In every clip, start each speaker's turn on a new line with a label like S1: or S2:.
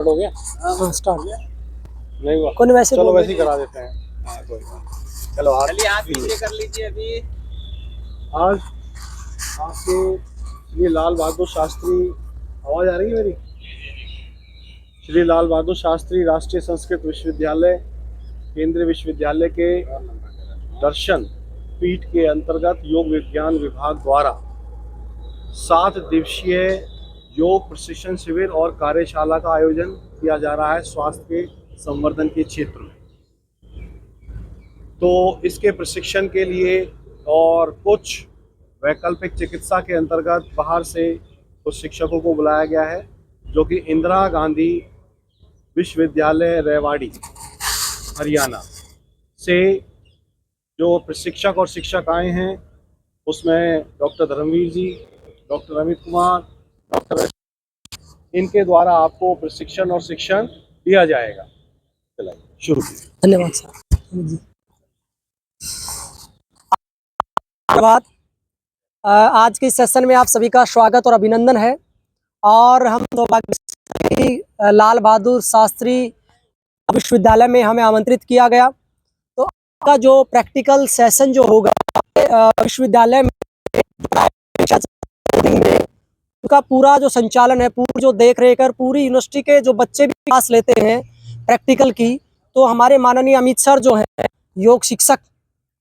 S1: हो गया।
S2: हाँ स्टार्ट
S1: नहीं हुआ
S2: कौन वैसे
S1: चलो
S2: बोल
S1: वैसे ही करा देते हैं। हाँ कोई बात। चलो
S3: हाथ पीछे कर लीजिए अभी।
S1: आज आपके श्री लाल बहादुर शास्त्री, आवाज आ रही है मेरी? श्री लाल बहादुर शास्त्री राष्ट्रीय संस्कृत विश्वविद्यालय केंद्रीय विश्वविद्यालय के दर्शन पीठ के अंतर्गत योग विज्ञान विभाग द्वारा 7 दिवसीय योग प्रशिक्षण शिविर और कार्यशाला का आयोजन किया जा रहा है स्वास्थ्य के संवर्धन के क्षेत्र में। तो इसके प्रशिक्षण के लिए और कुछ वैकल्पिक चिकित्सा के अंतर्गत बाहर से कुछ शिक्षकों को बुलाया गया है, जो कि इंदिरा गांधी विश्वविद्यालय रेवाड़ी हरियाणा से जो प्रशिक्षक और शिक्षक आए हैं, उसमें डॉक्टर धर्मवीर जी, डॉक्टर अमित कुमार, डॉक्टर, इनके द्वारा आपको प्रशिक्षण और शिक्षण दिया जाएगा। चलिए शुरू कीजिए।
S2: धन्यवाद सर जी। धन्यवाद। आज के सेशन में आप सभी का स्वागत और अभिनंदन है। और हम लाल बहादुर शास्त्री विश्वविद्यालय में हमें आमंत्रित किया गया। तो आपका जो प्रैक्टिकल सेशन जो होगा विश्वविद्यालय में उनका पूरा जो संचालन है, पूरी जो देख रेख कर, पूरी यूनिवर्सिटी के जो बच्चे भी क्लास लेते हैं प्रैक्टिकल की, तो हमारे माननीय अमित सर जो हैं योग शिक्षक,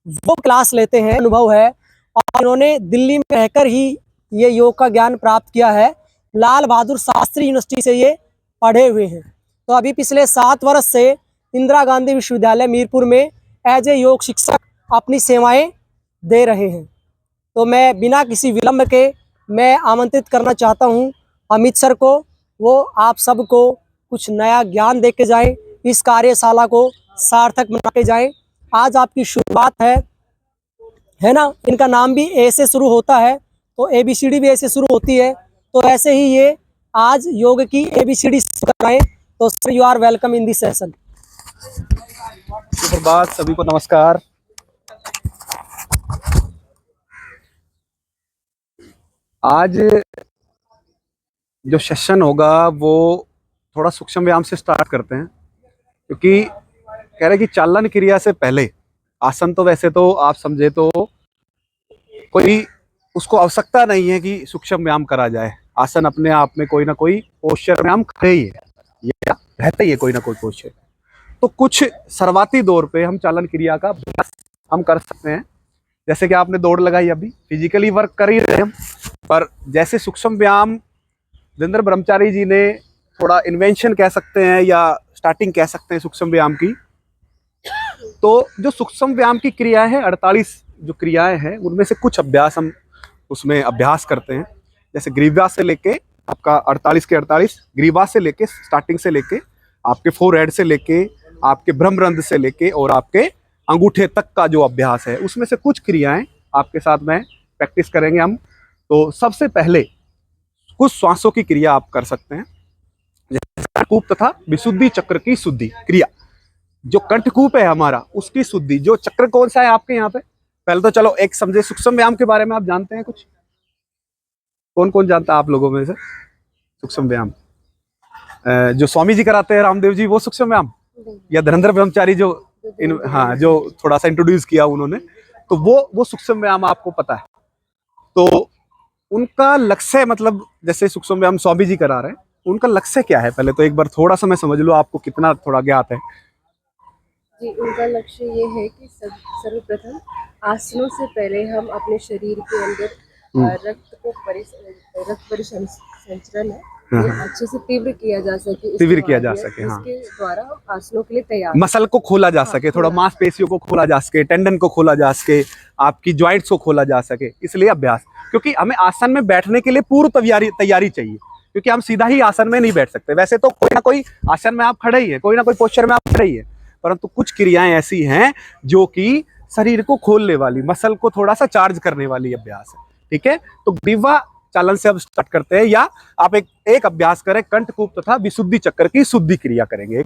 S2: वो क्लास लेते हैं, अनुभव है। और इन्होंने दिल्ली में रहकर ही ये योग का ज्ञान प्राप्त किया है। लाल बहादुर शास्त्री यूनिवर्सिटी से ये पढ़े हुए हैं। तो अभी पिछले 7 वर्ष से इंदिरा गांधी विश्वविद्यालय मीरपुर में एज ए योग शिक्षक अपनी सेवाएं दे रहे हैं। तो मैं बिना किसी विलंब के मैं आमंत्रित करना चाहता हूं अमित सर को, वो आप सबको कुछ नया ज्ञान दे के जाएँ, इस कार्यशाला को सार्थक बना के जाएँ। आज आपकी शुरुआत है ना। इनका नाम भी ए से शुरू होता है, तो ABCD भी ए से शुरू होती है। तो ऐसे ही ये आज योग की ABCD कराएं। तो sir you are welcome in this session.
S1: सुप्रभात, सभी को नमस्कार। आज जो सेशन होगा वो थोड़ा सूक्ष्म व्यायाम से स्टार्ट करते हैं, क्योंकि कह रहे कि चालन क्रिया से पहले आसन तो वैसे तो आप समझे तो कोई उसको आवश्यकता नहीं है कि सूक्ष्म व्यायाम करा जाए। आसन अपने आप में कोई ना कोई पोस्चर में हम खड़े ही है, ये रहता ही है कोई ना कोई पोस्चर। तो कुछ शुरुआती दौर पे हम चालन क्रिया का अभ्यास हम कर सकते हैं। जैसे कि आपने दौड़ लगाई, अभी फिजिकली वर्क कर ही रहे हम, पर जैसे सूक्ष्म व्यायाम धीरेन्द्र ब्रह्मचारी जी ने थोड़ा इन्वेंशन कह सकते हैं या स्टार्टिंग कह सकते हैं सूक्ष्म व्यायाम की। तो जो सूक्ष्म व्यायाम की क्रियाएं हैं, 48 जो क्रियाएं हैं, उनमें से कुछ अभ्यास हम उसमें अभ्यास करते हैं। जैसे ग्रीवास से लेके आपका 48 के 48, ग्रीवास से लेके स्टार्टिंग से लेके आपके फोरहेड से लेके आपके ब्रह्मरंध्र से लेके और आपके अंगूठे तक का जो अभ्यास है, उसमें से कुछ क्रियाएं आपके साथ में प्रैक्टिस करेंगे हम। तो सबसे पहले कुछ श्वासों की क्रिया आप कर सकते हैं, जैसे कंठकूप तथा विशुद्धि चक्र की शुद्धि क्रिया। जो कंठकूप है हमारा, उसकी शुद्धि, जो चक्र कौन सा है आपके यहाँ पे, पहले तो चलो एक समझे सूक्ष्म व्यायाम के बारे में। आप जानते हैं कुछ? कौन कौन जानता है आप लोगों में से सूक्ष्म व्यायाम? जो स्वामी जी कराते हैं, रामदेव जी, वो सूक्ष्म व्यायाम, या धीरेन्द्र ब्रह्मचारी जो हाँ जो थोड़ा सा इंट्रोड्यूस किया उन्होंने, तो वो सूक्ष्म व्यायाम आपको पता है। तो उनका लक्ष्य, मतलब जैसे सूक्ष्म व्यायाम स्वामी जी करा रहे हैं, उनका लक्ष्य क्या है? पहले तो एक बार थोड़ा सा मैं समझ लो, आपको कितना थोड़ा ज्ञात है
S4: जी। उनका लक्ष्य ये है कि सर्वप्रथम आसनों से पहले हम अपने शरीर के अंदर रक्त परिसंचरण है ये अच्छे से तीव्र किया जा सके, इसके द्वारा हम आसनों के लिए तैयार,
S1: मसल को खोला जा सके, थोड़ा मांसपेशियों को खोला जा सके, टेंडन को खोला जा सके, आपकी ज्वाइंट्स को खोला जा सके, इसलिए अभ्यास। क्योंकि हमें आसन में बैठने के लिए पूर्व तैयारी चाहिए, क्योंकि हम सीधा ही आसन में नहीं बैठ सकते। वैसे तो कोई ना कोई आसन में आप खड़े ही है, कोई ना कोई पोस्चर में आप खड़े ही है, परंतु कुछ क्रियाएं ऐसी हैं जो कि शरीर को खोलने वाली, मसल को थोड़ा सा चार्ज करने वाली अभ्यास है। ठीक है, तो ग्रीवा चालन से अब स्टार्ट करते हैं, या आप एक अभ्यास करें, कंठकूप तथा विशुद्धि चक्र की शुद्धि क्रिया करेंगे।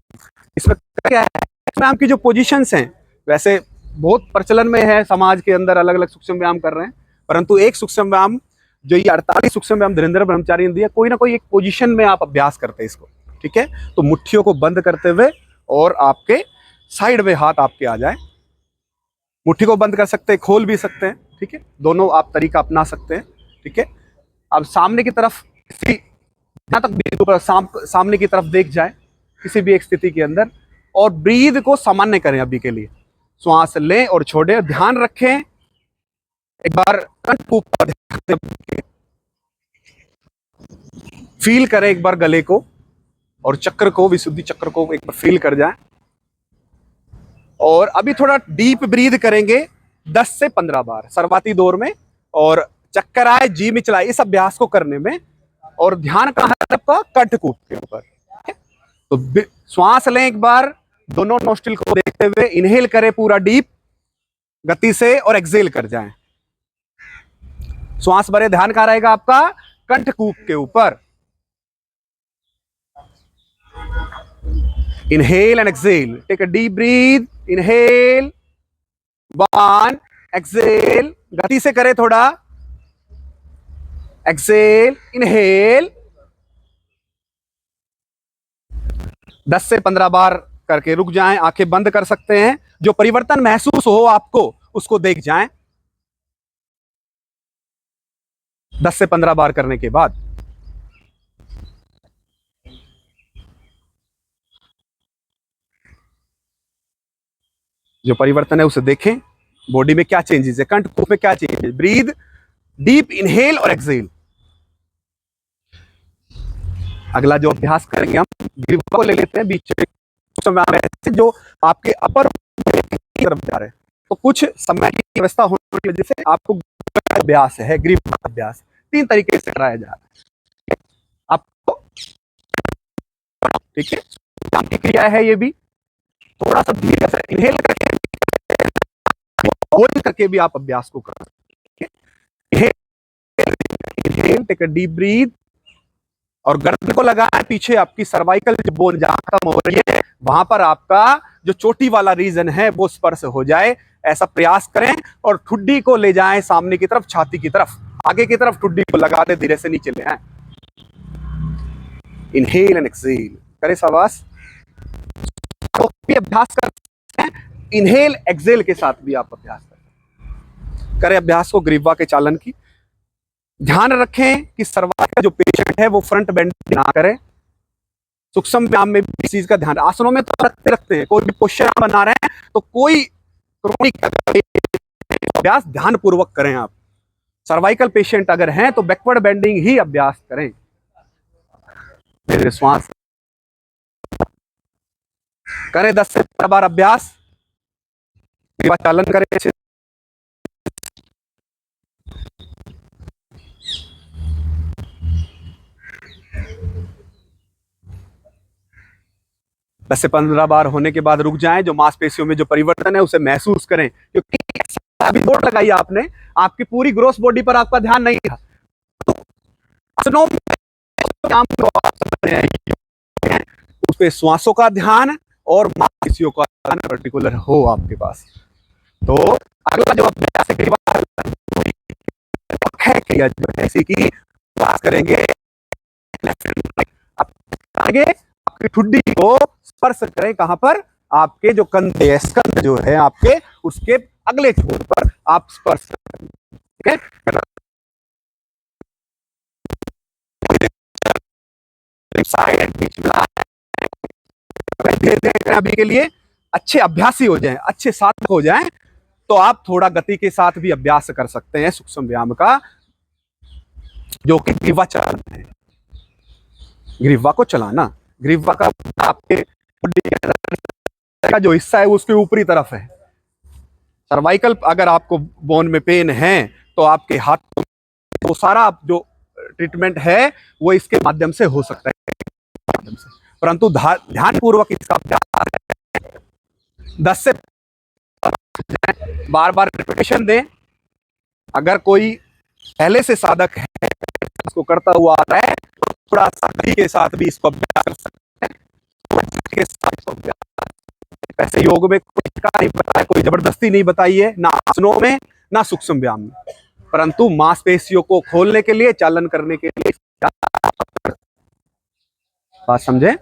S1: इसमें क्या है, व्यायाम की जो पोजीशंस हैं, वैसे बहुत प्रचलन में है समाज के अंदर, अलग अलग सूक्ष्म व्यायाम कर रहे हैं, परंतु एक सूक्ष्म व्यायाम जो ये 48 सूक्ष्म व्यायाम धीरेन्द्र ब्रह्मचारी ने दिया, कोई ना कोई एक पोजीशन में आप अभ्यास करते हैं इसको। ठीक है। तो मुट्ठियों को बंद करते हुए और आपके साइड में हाथ आपके आ जाए, मुट्ठी को बंद कर सकते हैं, खोल भी सकते हैं, ठीक है, दोनों आप तरीका अपना सकते हैं, ठीक है। अब सामने की तरफ जहां तक सामने की तरफ देख जाए किसी भी एक स्थिति के अंदर, और ब्रीद को सामान्य करें। अभी के लिए श्वास लें और छोड़ें, ध्यान रखें एक बार कंठ को ऊपर फील करें, एक बार गले को और चक्र को, विशुद्धि चक्र को एक बार फील कर जाएं। और अभी थोड़ा डीप ब्रीद करेंगे 10 से 15 बार सर्वाती दौर में, और चक्कर आए, जी मिचलाए, इस अभ्यास को करने में। और ध्यान कहां है आपका? कंठकूप के ऊपर। तो श्वास लें एक बार, दोनों नोस्ट्रिल को देखते हुए इनहेल करें पूरा डीप गति से, और एक्सेल कर जाएं। श्वास भरे, ध्यान कहां रहेगा आपका? कंठकूप के ऊपर। Inhale and exhale, take a deep breath, inhale 1, exhale, गति से करें थोड़ा, एक्सेल, इनहेल। 10 से 15 बार करके रुक जाएं, आंखें बंद कर सकते हैं। जो परिवर्तन महसूस हो आपको उसको देख जाएं 10 से 15 बार करने के बाद। जो परिवर्तन है उसे देखें, बॉडी में क्या चेंजेस है, कंठकूप में क्या चेंजेस है। ब्रीद डीप, इनहेल और एक्सेल। अगला जो अभ्यास करेंगे हम, ग्रीवा को ले लेते हैं बीच में, जो आपके अपर की तरफ जा रहे हैं। तो कुछ समय की व्यवस्था होने की वजह से आपको अभ्यास है, ग्रीवा अभ्यास 3 तरीके से कराया जा रहा है आपको, ठीक है। काम की क्रिया है ये भी, थोड़ा सा धीरे से इनहेल करके होल्ड करके भी आप अभ्यास को कर सकते हैं। Inhale, take a deep breath, और गर्दन को लगाएं पीछे, आपकी सर्वाइकल बोन जहां खत्म हो रही है वहां पर आपका जो चोटी वाला रीजन है वो स्पर्श हो जाए, ऐसा प्रयास करें। और ठुड्डी को ले जाएं सामने की तरफ, छाती की तरफ, आगे की तरफ ठुड्डी को लगा दे, धीरे से नीचे ले आए। इनहेल एंड एक्सेल करें शाबाश। तो भी अभ्यास करते हैं, इनहेल एक्सेल के साथ भी आप अभ्यास करें अभ्यास को ग्रीवा के चालन की। ध्यान रखें कि सर्वाइकल जो पेशेंट है वो फ्रंट बेंडिंग ना करे। सूक्ष्म व्यायाम में भी इस चीज का ध्यान, आसनों में तो रखते हैं, कोई भी पोस्चर बना रहे हैं तो कोई क्रोनिक अभ्यास ध्यान पूर्वक करें आप। सर्वाइकल पेशेंट अगर हैं तो बैकवर्ड बेंडिंग ही अभ्यास करें। मेरे श्वास करें 10 से 15 बार अभ्यास, ग्रीवा चालन करें अच्छे। दस से 15 बार होने के बाद रुक जाएं, जो मांसपेशियों में जो परिवर्तन है उसे महसूस करें, क्योंकि अभी दौड़ लगाई आपने, आपकी पूरी ग्रोस बॉडी पर आपका ध्यान नहीं था। तो उस पे श्वासों का ध्यान और मांसपेशियों का ध्यान पर्टिकुलर हो आपके पास। तो अगला जो अभ्यास है ऐसी की बात करेंगे, आगे आपकी ठुड्डी को स्पर्श करें, कहां पर? आपके जो कंधे है, स्कंध जो है आपके, उसके अगले छोर पर आप स्पर्श करें, ठीक है। अभी के लिए अच्छे अभ्यासी हो जाएं, अच्छे साधक हो जाएं, तो आप थोड़ा गति के साथ भी अभ्यास कर सकते हैं सूक्ष्म व्यायाम का, जो कि ग्रीवा चालन है। ग्रीवा को चलाना, ग्रीवा का आपके का जो हिस्सा है वो उसके ऊपरी तरफ है। सर्वाइकल अगर आपको बोन में पेन है तो आपके हाथ, तो सारा जो ट्रीटमेंट है वो इसके माध्यम से हो सकता है, परंतु ध्यान पूर्वक इसका अभ्यास 10 से बार बार रिपीटेशन दें। अगर कोई पहले से साधक है, इसको करता हुआ आ रहा है, तो थोड़ा साधकी के साथ भी इसको अभ्यास कर सकते हैं। ऐसे योग में कोई नहीं बताया, कोई जबरदस्ती नहीं बताई है, ना आसनों में ना सूक्ष्म व्यायाम में, परंतु मांसपेशियों को खोलने के लिए, चालन करने के लिए बात समझे।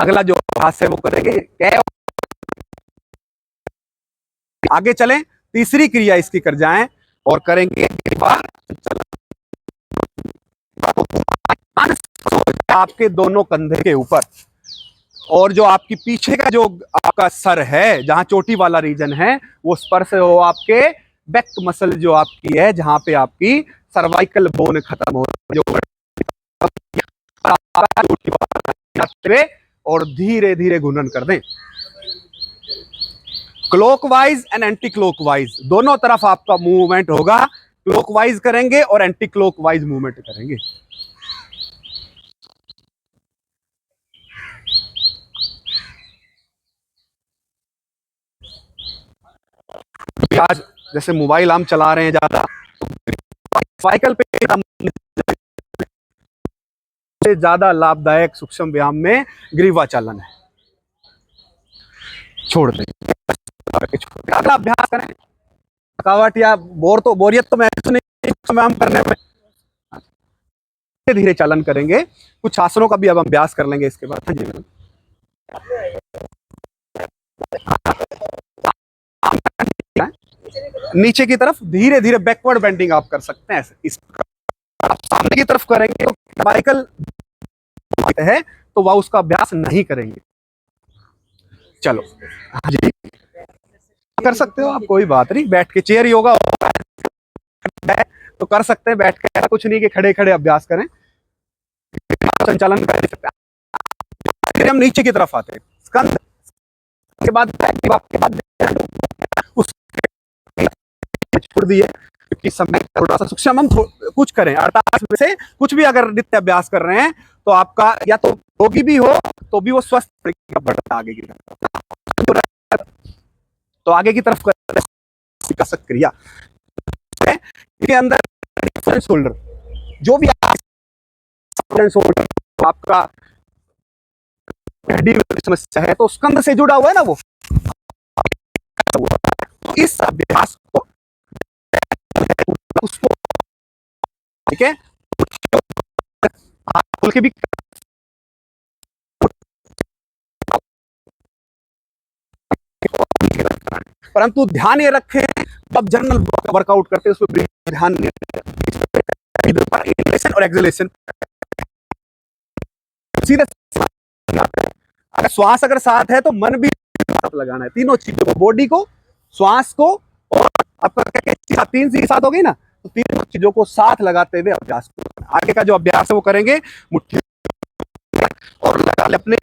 S1: अगला जो अभ्यास है वो करेंगे क्या, आगे चलें, तीसरी क्रिया इसकी कर जाएं और करेंगे आपके दोनों कंधे के ऊपर, और जो आपकी पीछे का जो आपका सर है, जहां चोटी वाला रीजन है, वो स्पर्श हो आपके बैक मसल जो आपकी है, जहां पे आपकी सर्वाइकल बोन खत्म हो, जो और धीरे धीरे घूर्णन कर दें। क्लॉकवाइज एंड एंटी क्लॉकवाइज दोनों तरफ आपका मूवमेंट होगा। क्लॉकवाइज करेंगे और एंटी क्लॉकवाइज मूवमेंट करेंगे। आज जैसे मोबाइल हम चला रहे हैं ज्यादा, साइकिल पे ज्यादा लाभदायक सूक्ष्म व्यायाम में ग्रीवा चालन है। छोड़ दें, अगला अभ्यास करें। थकावट या बोरियत तो महसूस नहीं व्यायाम करने में, धीरे धीरे चालन करेंगे। कुछ आसनों का भी अब हम अभ्यास कर लेंगे इसके बाद। हाँ जी मैडम, नीचे की तरफ धीरे धीरे बैकवर्ड बेंडिंग आप कर सकते हैं ऐसे। इस आप सामने की तरफ करेंगे तो सर्वाइकल है तो वह उसका अभ्यास नहीं करेंगे। चलो, हाँ जी कर सकते हो आप, कोई बात नहीं। बैठ के चेयर योगा तो कर सकते हैं, बैठ के ऐसा कुछ नहीं कि खड़े खड़े अभ्यास करें, संचालन कर सकते हैं। हम नीचे की तरफ आते हैं, स्कंध के बाद छोड़ दिए, क्योंकि समय थोड़ा सा सूक्ष्म हम कुछ करें 48 में से कुछ भी अगर नित्य अभ्यास कर रहे हैं तो आपका या तो रोगी भी हो तो भी वो स्वस्थ बढ़ता आगे की तरफ। तो आगे की तरफ कर क्रिया के अंदर शोल्डर, जो भी शोल्डर आपका हड्डी समस्या है तो स्कंध से जुड़ा हुआ है ना वो, इस अभ्यास को उसको ठीक है हाथ खोल के भी, परंतु ध्यान ये रखें जब जनरल वर्कआउट करते हैं उसमें ध्यान इनहेलेशन और एक्सहेलेशन सीधे। अगर श्वास अगर साथ है तो मन भी साथ लगाना है, तीनों चीजों को, बॉडी को, श्वास को और आपका तीन चीज साथ हो गई ना, तो तीनों चीजों को साथ लगाते हुए अभ्यास को आगे का जो अभ्यास है वो करेंगे। मुट्ठी और लगा ले अपने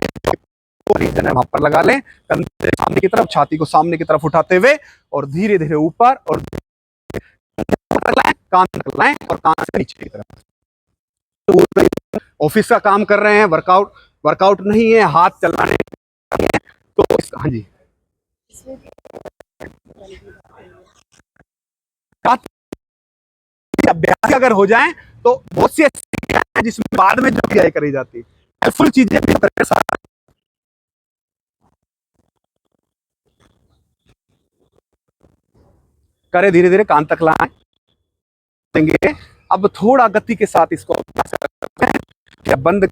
S1: रीजन है वहां पर लगा लें, कंधे सामने की तरफ, छाती को सामने की तरफ उठाते हुए और धीरे धीरे ऊपर और कान तक लाएं और कान से नीचे की तरफ। तो ऑफिस का काम कर रहे हैं, वर्कआउट नहीं है, हाथ चलाने तो हाँ जी अभ्यास अगर हो जाए तो बहुत सी ऐसी जिसमें बाद में जो क्रियाएं करी जाती है, हेल्पफुल चीजें भी करें, धीरे धीरे कान तक लाएं देंगे। अब थोड़ा गति के साथ इसको क्या बंद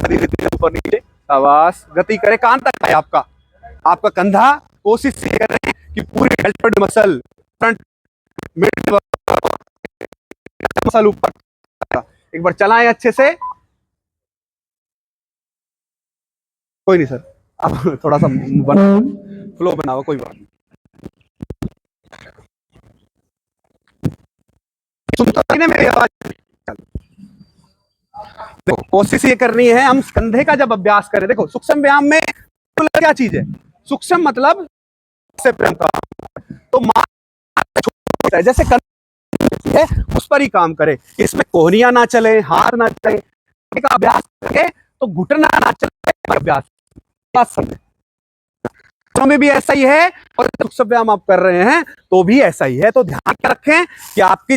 S1: धीरे धीरे ऊपर नीचे, आवाज गति करे, कान तक आए आपका कंधा। कोशिश करें कि पूरी deltoid muscle, front mid muscle ऊपर, एक बार चलाएं अच्छे से। कोई नहीं सर, आप थोड़ा सा फ्लो बनाओ, कोई बात नहीं। मेरी आवाज देखो, कोशिश ये करनी है हम कंधे का जब अभ्यास करें। देखो सूक्ष्म व्यायाम में क्या चीज है, सूक्ष्म मतलब से प्रेम का, तो जैसे है उस पर ही काम करे, इसमें कोहनियां ना चले, हाथ ना चले का अभ्यास करें तो घुटना ना चले अभ्यास में भी ऐसा ही है, और सूक्ष्म व्यायाम आप कर रहे हैं तो भी ऐसा ही है। तो ध्यान रखें कि आपकी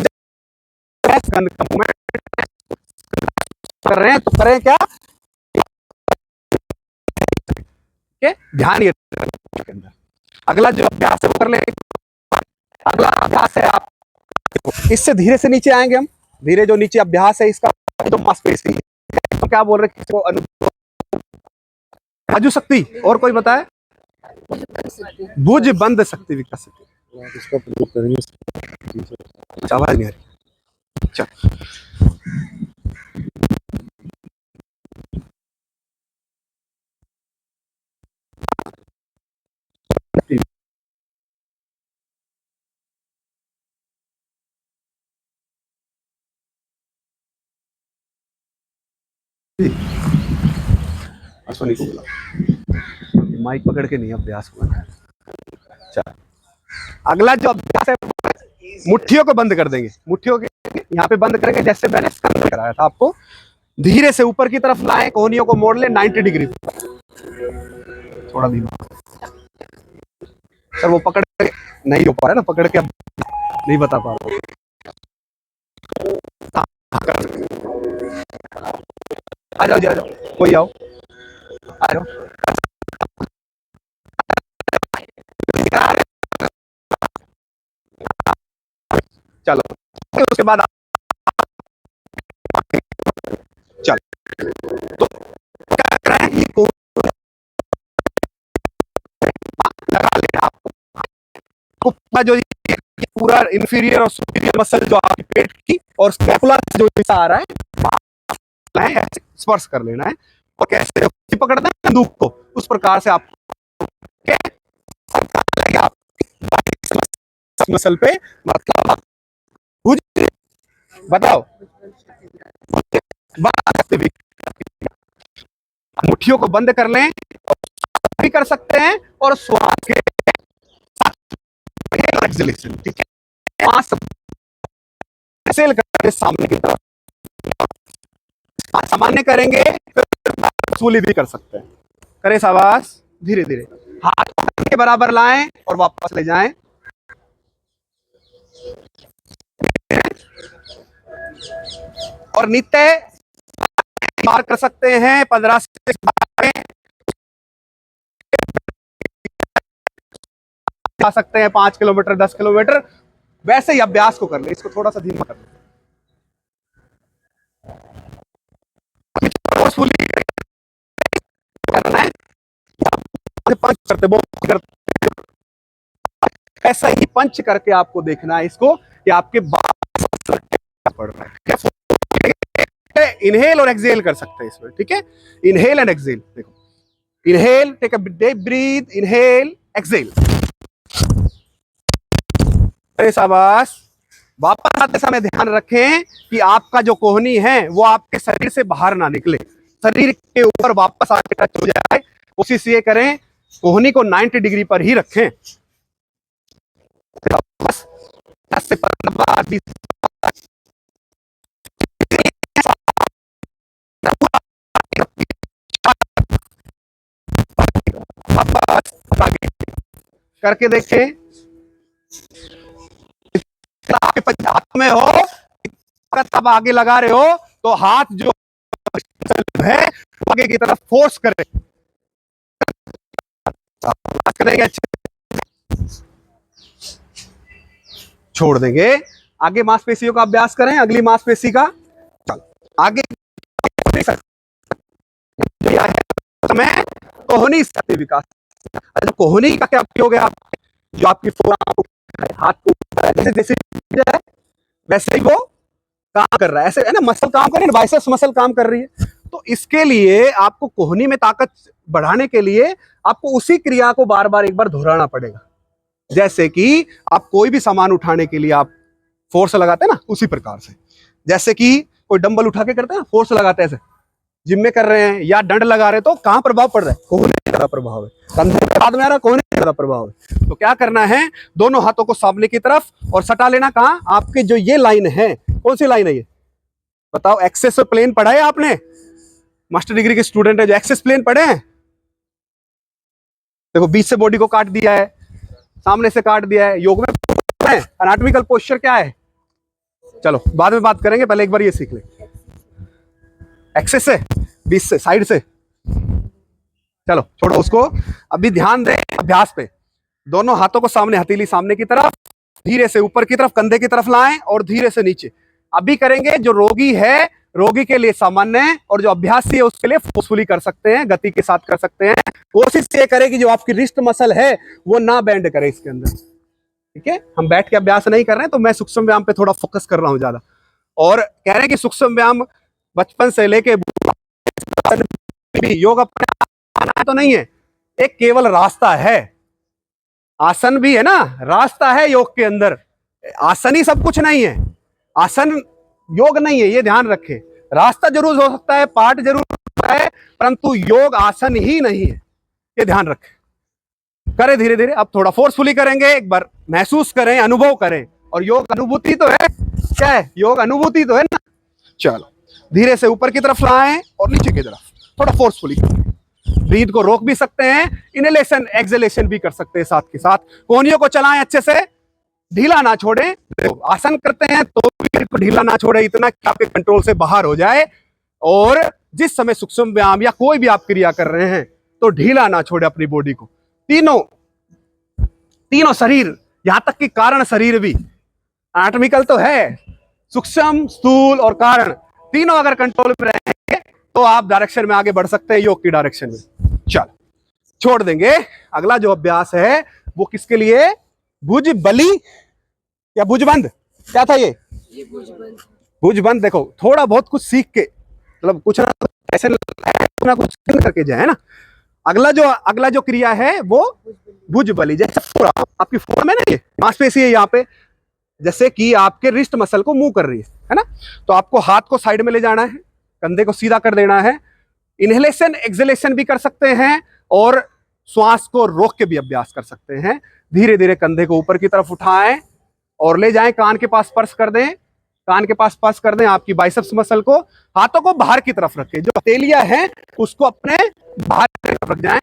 S1: कर रहे हैं तो करें क्या, ध्यान ये अंदर। अगला जो अभ्यास है वो कर लेंगे। अगला अभ्यास है आप इससे धीरे से नीचे आएंगे हम, धीरे जो नीचे अभ्यास है इसका जो मांसपेशी क्या बोल रहे हैं, किसको बाजू शक्ति, और कोई बताए, भुज बंद शक्ति विकसित,
S5: इसका प्रयोग करेंगे।
S1: आवाज नहीं आ रही। चल अश्वनी को बुला, माइक पकड़ के नहीं अभ्यास हुआ। चल अगला जो अभ्यास है, मुट्ठियों को बंद कर देंगे, मुट्ठियों के यहाँ पे बंद करेंगे, जैसे मैंने स्कंद कराया था आपको। धीरे से ऊपर की तरफ लाएं, कोहनियों को मोड़ ले 90 डिग्री, थोड़ा धीमा। सर वो पकड़ के नहीं हो पा रहा है ना, पकड़ के अब नहीं बता पा रहा। आ जाओ जी, आ जाओ, कोई आओ, आ जाओ। चलो उसके बाद चल तो क्या कर रहे हैं, लगा लेना आपको जो पूरा इंफीरियर और सुपीरियर मसल जो आपकी पेट की और स्कैपुला जो हिस्सा आ रहा है, स्पर्श कर लेना है। और कैसे पकड़ना है बंदूक को, उस प्रकार से आप मसल पे, मतलब बताओ, मुट्ठियों को बंद कर लें, भी कर सकते हैं, और श्वास के एक्सलेशन, ठीक है, एक्सेल करके सामने की तरफ सामान्य करेंगे, वसूली भी कर सकते हैं। करें शाबाश, धीरे धीरे हाथ के बराबर लाएं और वापस ले जाएं। और नित्य बार कर सकते हैं 15 से जा सकते हैं 5 किलोमीटर 10 किलोमीटर, वैसे ही अभ्यास को कर ले। इसको थोड़ा सा धीमा कर ले, करना है, पंच करते ऐसा ही पंच करके आपको देखना है इसको कि आपके पड़ रहा है। इनहेल और एक्सेल कर सकते हैं इसमें, ठीक है, इनहेल एंड एक्सेल। देखो, inhale, take a deep breath, inhale exhale, अरे शाबाश। वापस आते समय ध्यान रखें कि आपका जो कोहनी है वो आपके शरीर से बाहर ना निकले, शरीर के ऊपर वापस आके टच हो जाए। कोशिश ये करें कोहनी को 90 डिग्री पर ही रखें। बस 10 से 15 बार, 20 करके देखें। आपके हाथ में हो, तब आगे लगा रहे हो तो हाथ जो है आगे की तरफ फोर्स करें, करेंगे, छोड़ देंगे। आगे मांसपेशियों का अभ्यास करें, अगली मांसपेशी का। आगे कोहनी शक्ति विकास। कोहनी का क्या उपयोग है? आप जो आपकी हाथ को जैसे जैसे वैसे ही वो काम कर रहा है, ऐसे है ना, मसल काम कर रही है, बाइसेप्स मसल काम कर रही है। तो इसके लिए आपको कोहनी में ताकत बढ़ाने के लिए आपको उसी क्रिया को बार बार एक बार दोहराना पड़ेगा। जैसे कि आप कोई भी सामान उठाने के लिए आप फोर्स लगाते हैं ना, उसी प्रकार से। जैसे कि कोई डंबल उठा के करते हैं, फोर्स लगाते हैं, ऐसे जिम में कर रहे हैं या दंड लगा रहे हैं, तो कहां प्रभाव पड़ रहा है? कोहनी पे ज्यादा प्रभाव है। कंधे पे बाद में आ रहा है, कोहनी पे ज्यादा प्रभाव है। तो क्या करना है, दोनों हाथों को सामने की तरफ और सटा लेना। कहां? आपके जो ये लाइन है, कौन सी लाइन है ये बताओ? एक्सेस प्लेन पढ़ा है आपने? मास्टर डिग्री के स्टूडेंट है जो एक्सेस प्लेन पढ़े हैं? देखो, बीच से बॉडी को काट दिया है, सामने से काट दिया है। योग में एनाटॉमिकल पोस्चर क्या है, चलो बाद में बात करेंगे, पहले एक बार ये सीख ले। एक्सेस से, बीच से, साइड से, चलो छोड़ो उसको। अभी ध्यान दें अभ्यास पे। दोनों हाथों को सामने, हथेली सामने की तरफ, धीरे से ऊपर की तरफ, कंधे की तरफ लाएं और धीरे से नीचे। अभी करेंगे जो रोगी है रोगी के लिए सामान्य है, और जो अभ्यासी है उसके लिए फोर्सफुली कर सकते हैं, गति के साथ कर सकते हैं। कोशिश ये करें कि जो आपकी रिस्ट मसल है वो ना बेंड करे इसके अंदर। ठीक है, हम बैठ के अभ्यास नहीं कर रहे हैं, तो मैं सूक्ष्म व्यायाम पे थोड़ा फोकस कर रहा हूं ज्यादा। और कह रहे हैं कि सूक्ष्म व्यायाम बचपन से लेके योग अपना तो नहीं है, एक केवल रास्ता है। आसन भी है ना, रास्ता है योग के अंदर। आसन ही सब कुछ नहीं है, आसन योग नहीं है, ये ध्यान रखें। रास्ता जरूर हो सकता है, पाठ जरूर हो सकता है, परंतु योग आसन ही नहीं है, ये ध्यान रखें। करें धीरे धीरे, अब थोड़ा फोर्सफुली करेंगे, एक बार महसूस करें, अनुभव करें। और योग अनुभूति तो है, क्या है योग अनुभूति तो है ना। चलो धीरे से ऊपर की तरफ लाएं और नीचे की तरफ, थोड़ा फोर्सफुली ब्रीथ को रोक भी सकते हैं, इनहेलेशन एक्सहेलेशन भी कर सकते हैं साथ के साथ। कोहनियों को चलाएं अच्छे से, ढीला ना छोड़ें। आसन करते हैं तो को ढीला ना छोड़े, इतना कि आपके कंट्रोल से बाहर हो जाए। और जिस समय सूक्ष्म व्यायाम या कोई भी आप क्रिया कर रहे हैं तो ढीला ना छोड़े अपनी बॉडी को। तीनों शरीर, यहां तक कि कारण शरीर भी, एनाटॉमिकल तो है, सूक्ष्म स्थूल और कारण, तीनों अगर कंट्रोल में रहेंगे तो आप डायरेक्शन में आगे बढ़ सकते हैं, योग की डायरेक्शन में। चलो छोड़ देंगे। अगला जो अभ्यास है वो किसके लिए? भुज बली या भुजबंद, क्या था ये? भुजबंद। देखो थोड़ा बहुत कुछ सीख के, मतलब कुछ ना ऐसे ना कुछ करके जाए ना। अगला जो क्रिया है वो भुज बली। जैसे आपकी फोर में ना ये मांसपेशी है यहाँ पे, जैसे कि आपके रिस्ट मसल को मूव कर रही है ना, तो आपको हाथ को साइड में ले जाना है, कंधे को सीधा कर देना है। इनहेलेशन एक्सहेलेशन भी कर सकते हैं और श्वास को रोक के भी अभ्यास कर सकते हैं। धीरे धीरे कंधे को ऊपर की तरफ उठाएं और ले जाएं, कान के पास स्पर्श कर दें, कान के पास स्पर्श कर दें आपकी बाइसेप्स मसल को। हाथों को बाहर की तरफ रखें, जो हथेलियां हैं उसको अपने बाहर की तरफ रख जाएं,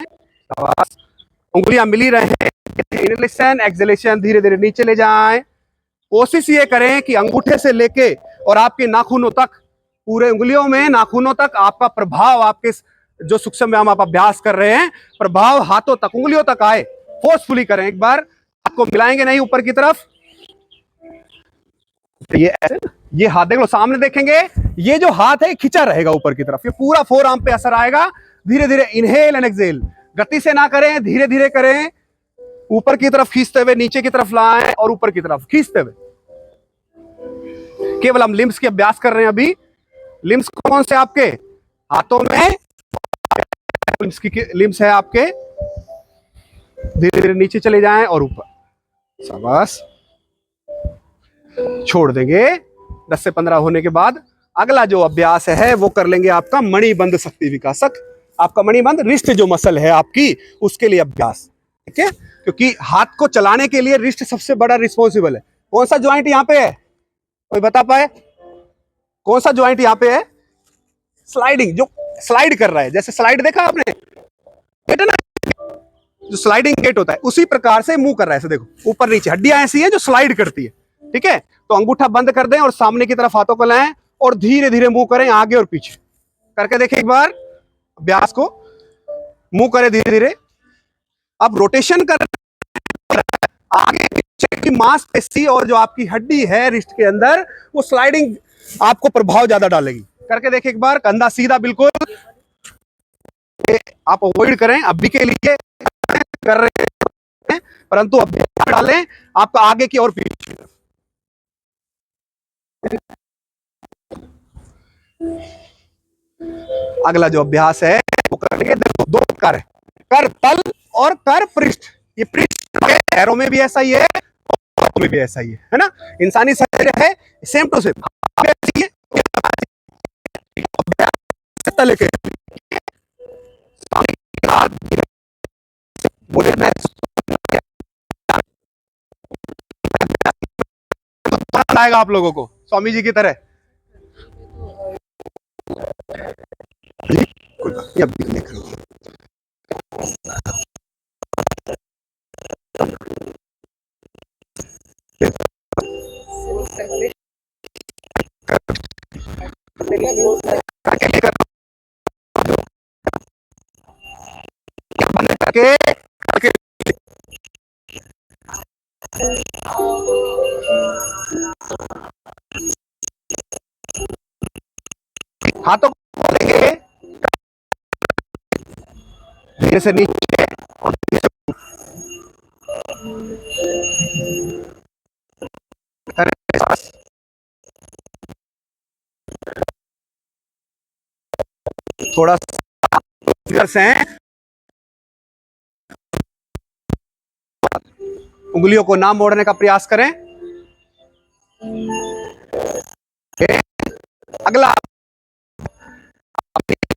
S1: उंगलियां मिली रहे। इनहेलेशन एक्सहेलेशन, धीरे धीरे नीचे ले जाएं। कोशिश ये करें कि अंगूठे से लेके और आपके नाखूनों तक, पूरे उंगलियों में नाखूनों तक आपका प्रभाव, आपके जो सूक्ष्म व्यायाम आप अभ्यास कर रहे हैं, प्रभाव हाथों तक, उंगलियों तक आए। फोर्सफुली करें। एक बार आपको मिलाएंगे नहीं ऊपर की तरफ, ये ऐसे, ये हाथ देख लो, सामने देखेंगे, ये जो हाथ है खिंचा रहेगा ऊपर की तरफ, ये पूरा फोर आर्म पे असर आएगा। धीरे धीरे इनहेल एंड एक्सहेल, गति से ना करें, धीरे धीरे करें। ऊपर की तरफ खींचते हुए नीचे की तरफ लाएं और ऊपर की तरफ खींचते हुए। केवल हम लिम्स के अभ्यास कर रहे हैं अभी। लिम्स कौन से आपके? हाथों में लिम्स है आपके। धीरे धीरे नीचे चले जाएं और ऊपर, शाबाश। छोड़ देंगे। 10 से 15 होने के बाद अगला जो अभ्यास है वो कर लेंगे आपका मणिबंध शक्ति विकासक। आपका मणिबंध रिस्ट जो मसल है आपकी, उसके लिए अभ्यास। ठीक है, क्योंकि हाथ को चलाने के लिए रिस्ट सबसे बड़ा रिस्पॉन्सिबल है। कौन सा ज्वाइंट यहां पे है, कोई बता पाए? कौन सा ज्वाइंट यहां पे है? स्लाइडिंग, जो स्लाइड कर रहा है, जैसे स्लाइड देखा आपने, गेट है ना, जो स्लाइडिंग गेट होता है, उसी प्रकार से मूव कर रहा है। ऐसे देखो, ऊपर नीचे हड्डियां ऐसी है जो स्लाइड करती है। ठीक है, तो अंगूठा बंद कर दें और सामने की तरफ हाथों को लाएं और धीरे धीरे मूव करें आगे और पीछे करके देखें। एक बार अभ्यास को मूव करें धीरे धीरे। अब रोटेशन कर आगे पीछे की मांसपेशी और जो आपकी हड्डी है रिस्ट के अंदर, वो स्लाइडिंग आपको प्रभाव ज्यादा डालेगी। करके देखें एक बार, कंधा सीधा बिल्कुल, आप अवॉइड करें अभी के लिए कर रहे हैं, परंतु अब डालें आपका आगे की और पीछे। अगला जो अभ्यास है वो करेंगे, देखो 2 प्रकार है, कर तल और कर पृष्ठ। ये पृष्ठ पैरों में भी ऐसा ही है और में भी ऐसा ही है ना। इंसानी शरीर है सेम टू सेम, तल के आएगा आप लोगों को स्वामी जी की तरह। जी कोई बात नहीं, अभी देख लो। हाथों को खोलेंगे धीरे से नीचे और धीरे से करें सांस। थोड़ा फिंगर से उंगलियों को ना मोड़ने का प्रयास करें। अगला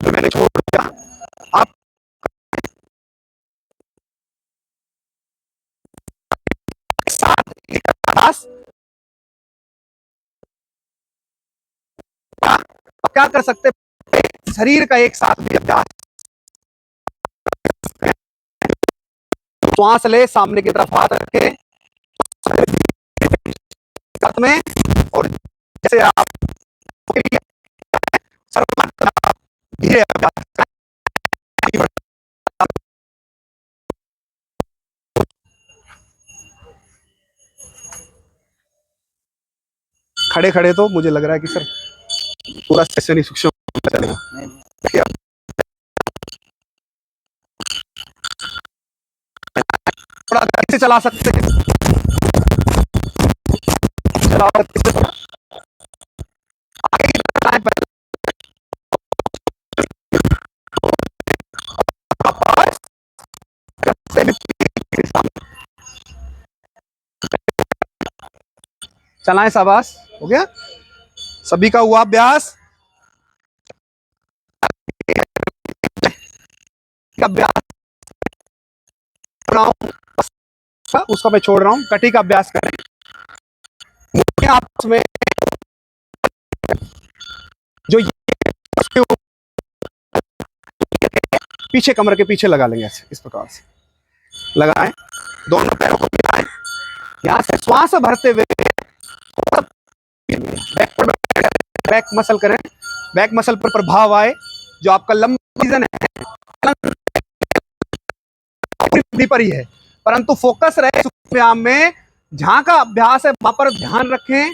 S1: मैंने छोड़ दिया, आप सांस क्या कर सकते हैं, शरीर का एक साथ भी अभ्यास। श्वास ले, सामने की तरफ हाथ रखे साथ में, और जैसे आप धीरे अभ्यास खड़े खड़े तो मुझे लग रहा है कि सर पूरा सेशन ही सूक्ष्म चलेगा। थोड़ा गति से चला सकते हैं, चलाओ गति से थोड़ा आगे की तरफ जाएं पहले। वापस करते भी सामने चलाएं। शाबाश, हो गया सभी का हुआ अभ्यास। अभ्यास उसका मैं छोड़ रहा हूं। कटी का अभ्यास करें आपस में, जो ये पीछे कमर के पीछे लगा लेंगे, ऐसे इस प्रकार से लगाएं, दोनों पैरों को मिलाएं, यहां से श्वास भरते हुए बैक मसल करें, बैक मसल पर प्रभाव आए, जो आपका लंबा रीजन है पर ही है, परंतु फोकस रहे व्यायाम में। जहां का अभ्यास है वहां पर ध्यान रखें,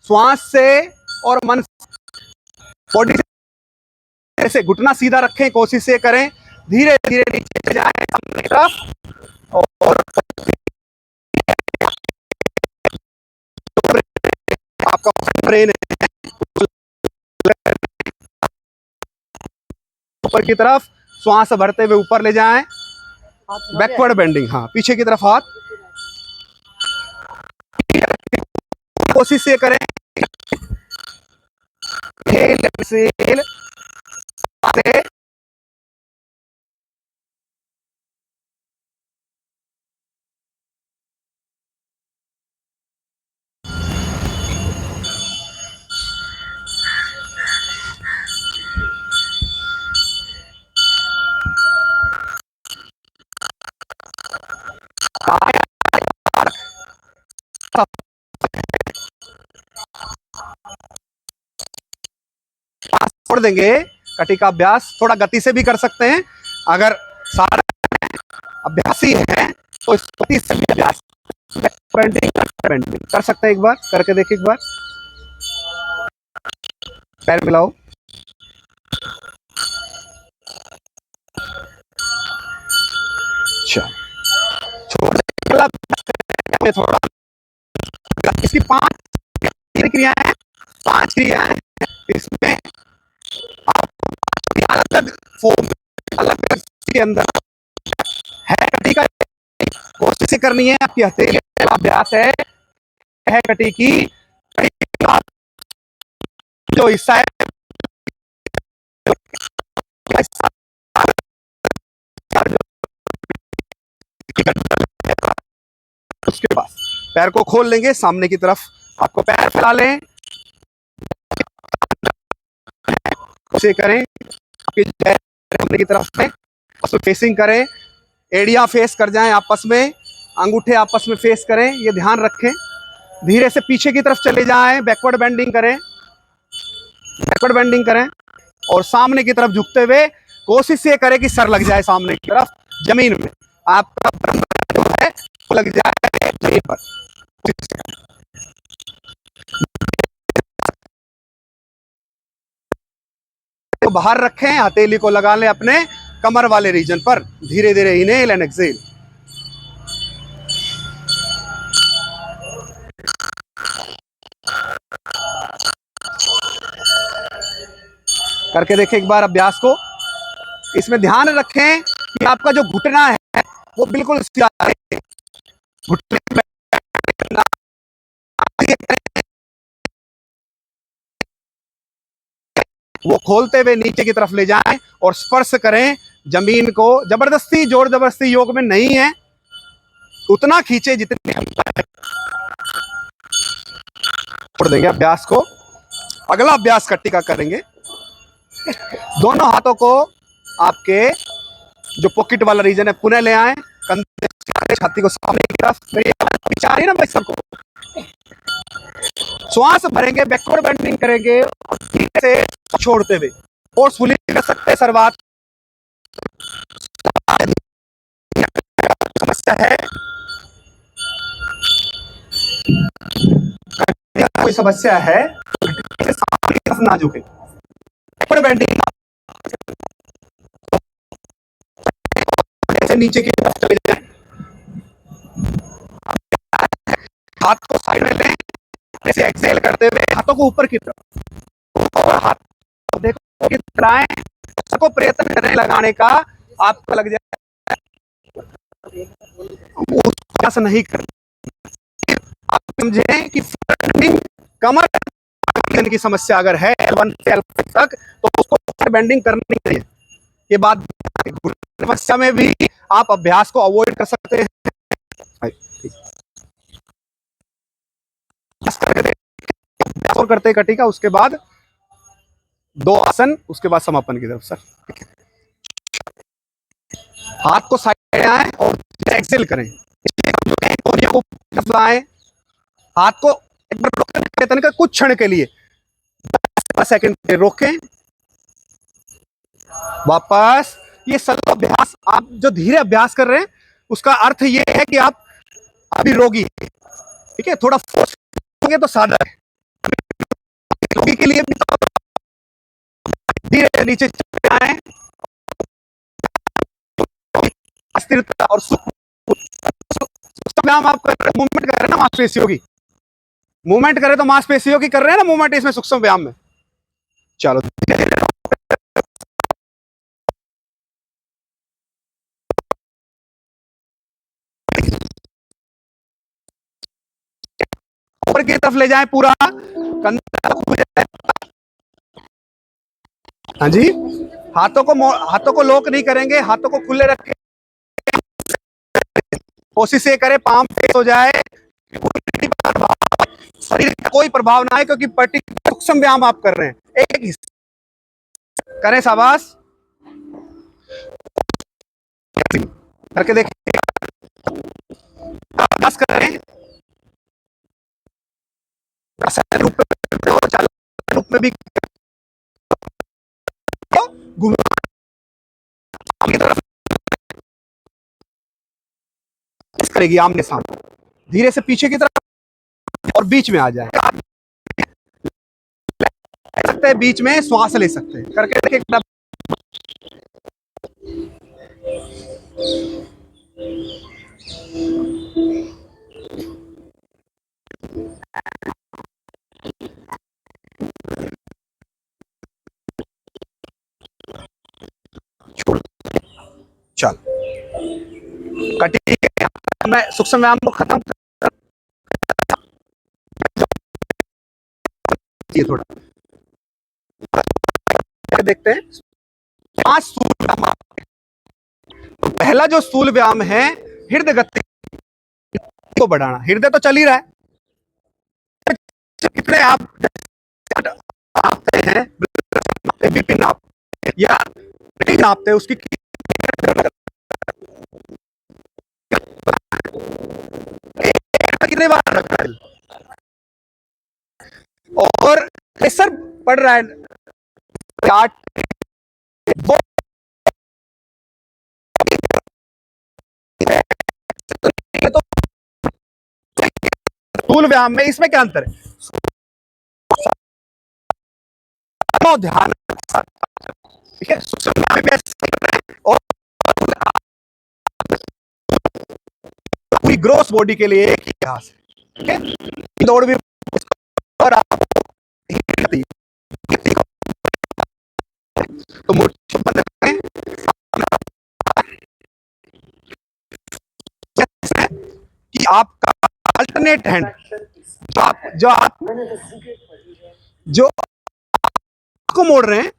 S1: श्वास से और मन बॉडी से घुटना सीधा रखें, कोशिश से करें, धीरे धीरे नीचे जाएं सामने की तरफ, और आपका ब्रेन ऊपर की तरफ, श्वास भरते हुए ऊपर ले जाएं, बैकवर्ड बेंडिंग, हाँ पीछे की तरफ हाथ, कोशिश से करें, सेल छोड़ देंगे। कटी का अभ्यास थोड़ा गति से भी कर सकते हैं, अगर सारे अभ्यासी है तो इस गति से भी अभ्यास बेंडिंग कर सकते हैं। एक बार करके देखिए, एक बार पैर मिलाओ, अच्छा छोड़ दें थोड़ा। इसकी 5 क्रियाएं, 5 क्रियाएं इसमें आप अलग फॉर्म अलग के अंदर है। कटी का कोशिश करनी है, आपकी हथेली अभ्यास है कटी की जो हिस्सा है उसके पास पैर को खोल लेंगे सामने की तरफ, आपको पैर फैला लें, उसे करें सामने की तरफ में, उसको फेसिंग करें, एड़ियां फेस कर जाएं आपस में, अंगूठे आपस में फेस करें, ये ध्यान रखें। धीरे से पीछे की तरफ चले जाएं, बैकवर्ड बेंडिंग करें, बैकवर्ड बेंडिंग करें, और सामने की तरफ झुकते हुए कोशिश ये करें कि सर लग जाए सामने की तरफ जमीन में, आपका जो है लग जाए जमीन पर। बाहर रखें, हथेली को लगा लें अपने कमर वाले रीजन पर। धीरे धीरे इनहेल एंड एक्सहेल। करके देखें एक बार अभ्यास को। इसमें ध्यान रखें कि आपका जो घुटना है वो बिल्कुल सीधा रहे। घुटने में वो खोलते हुए नीचे की तरफ ले जाएं और स्पर्श करें जमीन को। जबरदस्ती, जोर जबरदस्ती योग में नहीं है, उतना खींचे जितने छोड़ देंगे अभ्यास को। अगला अभ्यास कट्टिका करेंगे। दोनों हाथों को आपके जो पॉकेट वाला रीजन है पुनः ले आए, कंधे छाती को सामने की तरफ। मेरी आवाज पीछे आ रही है ना भाई सबको? श्वास भरेंगे, बैकवर्ड बेंडिंग करेंगे और धीरे से छोड़ते हुए फोर्सफुली कर सकते हैं। सर्वात समस्या है, कोई समस्या है सामने की तरफ ना झुके, बैकवर्ड बेंडिंग नीचे की तरफ चले जाए। हाथ को साइड में लें, ऐसे एक्सेल करते हुए हाथों को ऊपर की तरफ, और हाथ देखो कि कराएं, सबको प्रयत्न करें लगाने का। आपको लग जाए ऐसा नहीं करना। आप समझें कि कमर की समस्या अगर है L1 से L5 तक, तो उसको बेंडिंग करनी चाहिए। ये बात समस्या में भी आप अभ्यास को अवॉइड कर सकते हैं। और करते कटिका, उसके बाद 2 आसन, उसके बाद समापन की तरफ। सर हाथ को साइड में आए और एक्सेल करें, लाएं हाथ को एक बार रोकें का कुछ क्षण के लिए, 10 सेकंड के रोकें, वापस। ये सरल अभ्यास आप जो धीरे अभ्यास कर रहे हैं उसका अर्थ ये है कि आप अभी रोगी है, ठीक है? थोड़ा फोर्स करोगे तो सादा है। रोगी के लिए भी धीरे नीचे चले आए, अस्थिरता और व्यायाम आप कर रहे हैं, मूवमेंट कर रहे हैं ना मांसपेशियों की, मूवमेंट करें तो मांसपेशियों की कर रहे हैं ना मूवमेंट इसमें सूक्ष्म व्यायाम में। चलो ऊपर की तरफ ले जाएं, पूरा कंधा। हाँ जी, हाथों को लॉक नहीं करेंगे, हाथों को खुले रखें। कोशिश ये करें पाम फेस हो जाए, शरीर का कोई प्रभाव ना आए, क्योंकि पर्टिकुलर सूक्ष्म व्यायाम आप कर रहे हैं। एक हिस्सा करें, शाबाश करके देखिए, अभ्यास करें रूप में भी करेगी आमने सामने, धीरे से पीछे की तरफ और बीच में आ जाए सकते हैं, बीच में श्वास ले सकते हैं। करके देखिए, चल कटिंग मैं सूक्ष्म व्यायाम को खत्म थोड़ा देखते हैं। 5 स्थूल व्यायाम। तो पहला जो स्थूल व्यायाम है हृदय गति को बढ़ाना। हृदय तो चल ही रहा है, कितने आप नापते हैं, बीपी नापते या नापते हैं, उसकी कितने बार रख रहा है, और प्रेशर बढ़ रहा है 8 स्थूल व्यायाम में। इसमें क्या अंतर है? ध्यान ठीक है, सूक्ष्म व्यायाम भी ऐसे करना है और पूरी ग्रोथ बॉडी के लिए एक ही अभ्यास है। ठीक है, दौड़ भी और आप तो मोटे बंद करें कि आपका अल्टरनेट हैंड जो को मोड़ रहे हैं,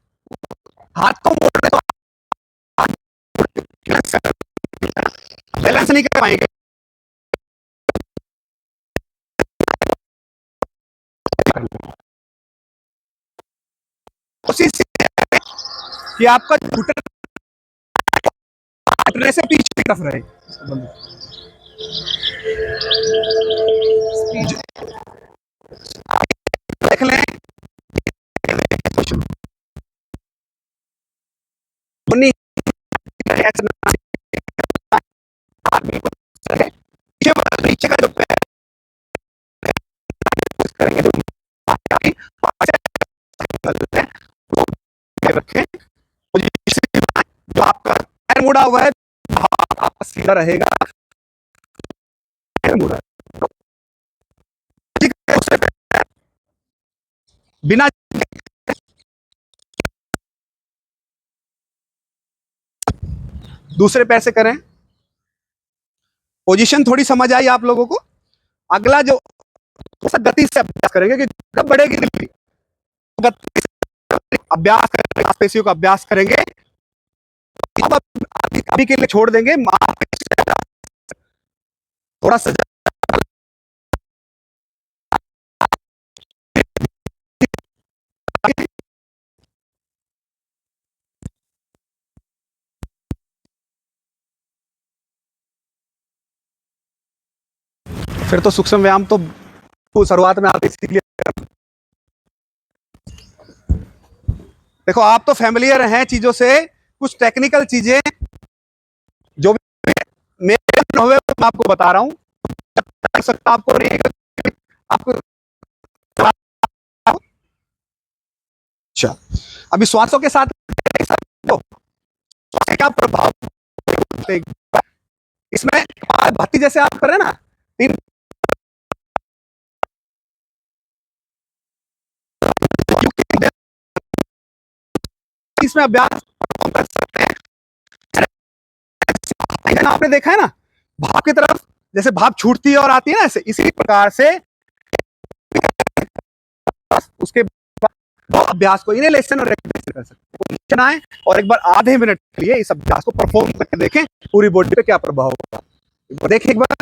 S1: हाथ को मोड़ रहे हैं, बैलेंस नहीं कर पाएंगे। कोशिश कि आपका घुटने से पीछे की तरफ रहे। देख लें, नीचे का जो पैर करेंगे रखें, जो आपका पैर मुड़ा हुआ है आपका सीधा रहेगा, पैर मुड़ा बिना दूसरे पैर से करें। पोजीशन थोड़ी समझ आई आप लोगों को। अगला जो गति से अभ्यास करेंगे कि जब बढ़ेगी दिल्ली अभ्यास करेंगे, मांसपेशियों का अभ्यास करेंगे। अभी के लिए छोड़ देंगे, थोड़ा सा फिर तो सूक्ष्म व्यायाम तो शुरुआत में आते सीख लिया। देखो आप तो फैमिलियर हैं चीजों से, कुछ टेक्निकल चीजें जो भी मेरे हुए मैं आपको बता रहा हूं, सकता आपको नहीं, आपको अच्छा। अभी श्वासों के साथ क्या प्रभाव इसमें भक्ति जैसे आप कर रहे हैं ना, तीन इसमें अभ्यास कर सकते हैं। आपने देखा है ना, भाप की तरफ जैसे भाप छूटती है और आती है ना, ऐसे इसी प्रकार से उसके अभ्यास को इनहेलेशन और एक्सहेलेशन कर सकते हैं। और एक बार आधे मिनट के लिए इस अभ्यास को परफॉर्म करके देखें, पूरी बॉडी पे क्या प्रभाव होगा। देखें एक बार,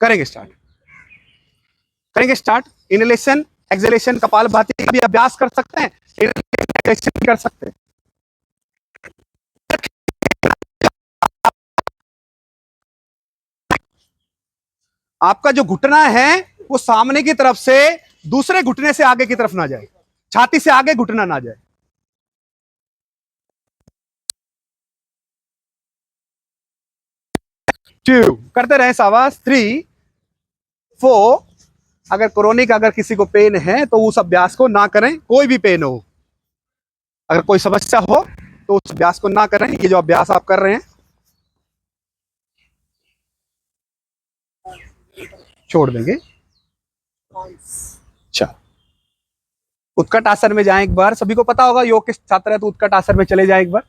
S1: करेंगे स्टार्ट। इनहेलेशन एक्सहेलेशन कपालभाति का भी अभ्यास कर सकते हैं, इनहेलेशन भी कर सकते हैं। आपका जो घुटना है वो सामने की तरफ से दूसरे घुटने से आगे की तरफ ना जाए, छाती से आगे घुटना ना जाए। टू करते रहे शाबाश। 3 4 अगर क्रोनिक अगर किसी को पेन है तो उस अभ्यास को ना करें, कोई भी पेन हो, अगर कोई समस्या हो तो उस अभ्यास को ना करें। ये जो अभ्यास आप कर रहे हैं छोड़ देंगे। अच्छा, उत्कट आसन में जाएं एक बार। सभी को पता होगा, योग के छात्र है तो उत्कट आसन में चले जाएं एक बार।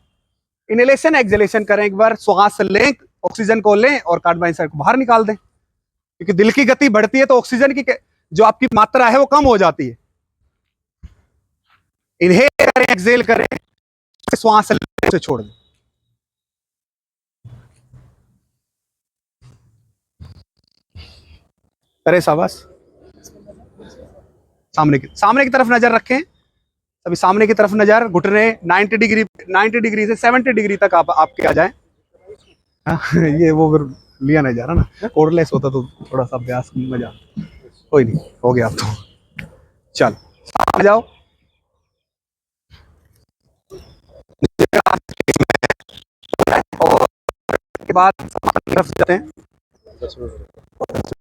S1: इनहेलेशन एक्सहेलेशन करें एक बार, श्वास लें, ऑक्सीजन को लें और कार्बन डाइऑक्साइड को बाहर निकाल दें। क्योंकि दिल की गति बढ़ती है तो ऑक्सीजन की जो आपकी मात्रा है वो कम हो जाती है। इनहेल करें, एक्सहेल करें, श्वास से छोड़ दें। करे शाबाश। सामने की तरफ नजर रखें, अभी सामने की तरफ नजर, घुटने 90 डिग्री से 70 डिग्री तक आपके आ जाए। ये वो लिया नहीं जा रहा ना, कोर्डलेस होता तो थोड़ा सा अभ्यास मजा। कोई नहीं, हो गया अब तो। चल सामने जाओ, और के बाद तरफ जाते हैं।